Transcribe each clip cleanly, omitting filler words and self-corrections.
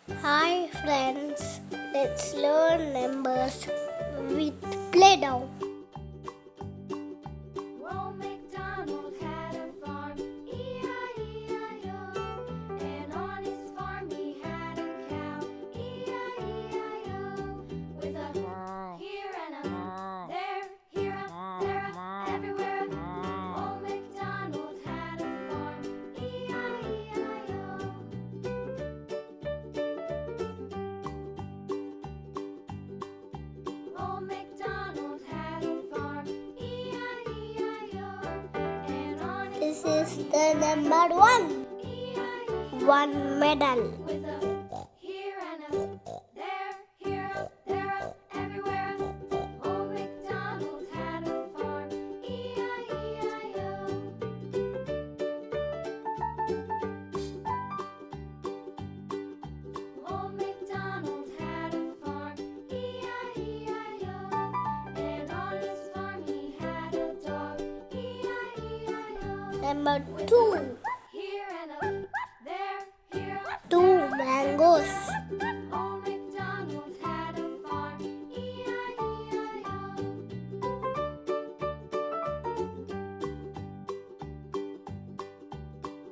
Hi friends, let's learn numbers with Play-Doh. Old MacDonald had a farm, E-I-E-I-O. And on his farm he had a cow, E-I-E-I-O. With a here and a there, here a there, a everywhere. Old MacDonald had a farm, E-I-E-I-O. Old MacDonald had a farm, E-I-E-I-O. And on his This is the number one. E-I-E-I-O. One medal. With a here and a there, here a there, a everywhere. Old MacDonald had a farm, E-I-E-I-O. Old MacDonald had a farm, E-I-E-I-O. And on his farm he had a dog, E-I-E-I-O. Number two. Here and a there, here a Two mangoes. Old MacDonald had a farm, E-I-E-I-O.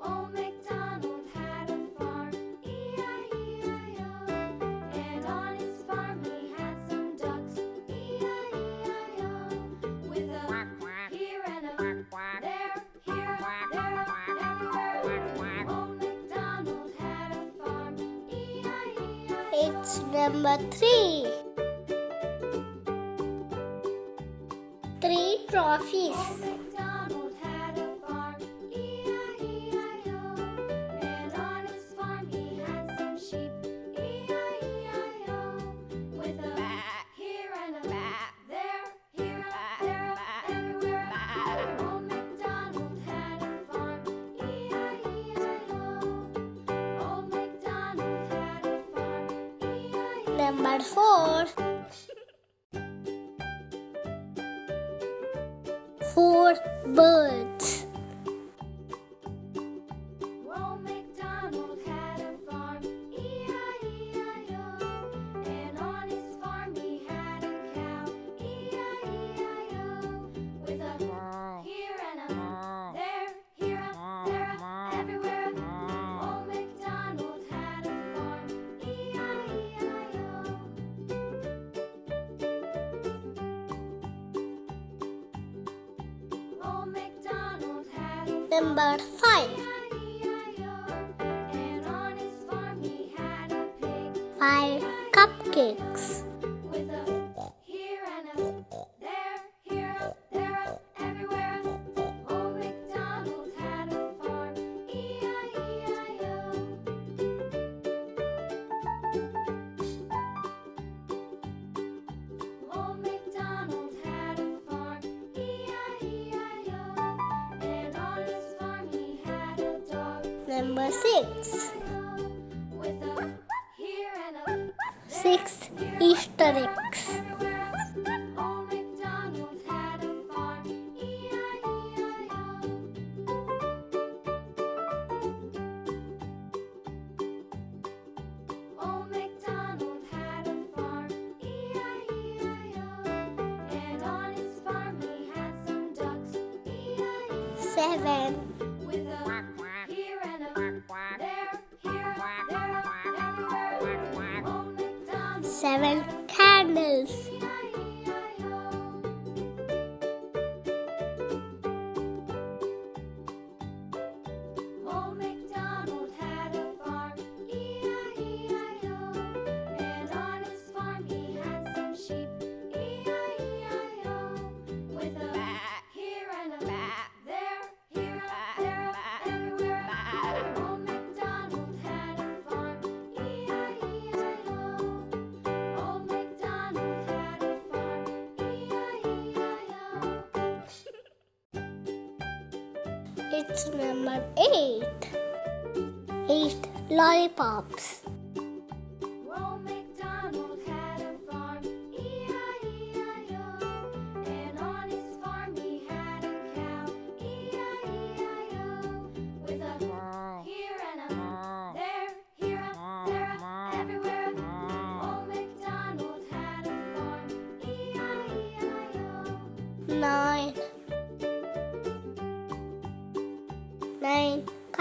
Old MacDonald had a farm, E-I-E-I-O. And on his farm he had some ducks, E-I-E-I-O. With a here and a there, here a there, a everywhere. Old MacDonald had a farm, E-I-E-I-O. It's number three. Three trophies. Old MacDonald had a farm, E-I-E-I-O. And on his farm he had some sheep, E-I-E-I-O. With a here and a there, here a there, a everywhere. Old MacDonald had a farm, E-I-E-I-O. Old MacDonald had a farm, E-I-E-I-O. Number four. Four birds. Old MacDonald had a farm, E-I-E-I-O. And on his farm he had a cow, E-I-E-I-O. With a here and a there, here a there, a everywhere. Old MacDonald had a farm, E-I-E-I-O. Old MacDonald had a Number five. E-I-E-I-O. And on his farm he had a pig, Five cupcakes. with a here and a there, here a there, a everywhere. Old MacDonald had a farm, E-I-E-I-O. Old MacDonald had a farm, E-I-E-I-O. And on his farm he had a dog, Number six. with a here and a Six Easter eggs. Old MacDonald had a farm, E-I-E-I-O. Old MacDonald had a farm, E-I-E-I-O. And on his farm he had some ducks, E-I-E-I-O. Seven. With a here and a there, here a there, a everywhere. Old MacDonald Seven candles. E-I-E-I-O. Old MacDonald had a farm, E-I-E-I-O. And on his farm he had some sheep, E-I-E-I-O. With a here and a there, here a there, a everywhere. Old MacDonald had a farm, E-I-E-I-O. Old MacDonald had a farm, E-I-E-I-O. It's number eight. Eight lollipops. Old MacDonald had a farm, E-I-E-I-O. And on his farm he had a cow, E-I-E-I-O. With a here and a there, here a there, a everywhere.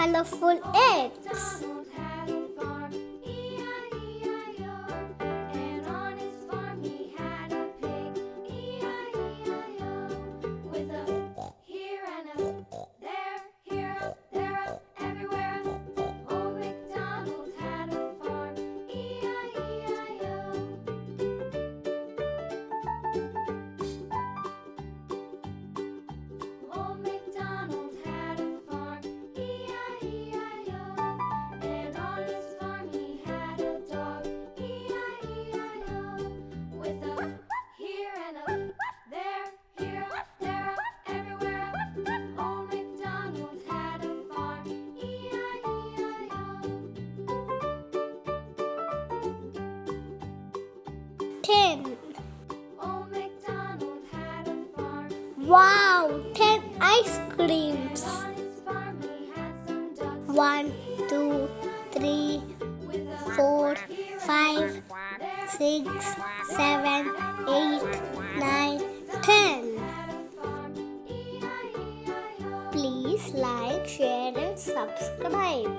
colorful eggs. Donald had a farm, E-I-E-I-O. And on his farm he had a pig, E-I-E-I-O. With a here and a there, here up, there up, everywhere up. Old MacDonald had a farm, E-I-E-I-O. Old MacDonald had a farm, E-I-E-I-O. And on his farm he had a dog, E-I-E-I-O. With a here and a there, here up, there up, everywhere up. Old MacDonald had a farm, E-I-E-I-O. 10. Old MacDonald had a farm. Wow, 10 ice creams. On his farm he had some ducks. 1, 2, 3, With a 4, 5, 6, 7, 8, 9, 10. had a farm, E-I-E-I-O. Please like, share, and subscribe.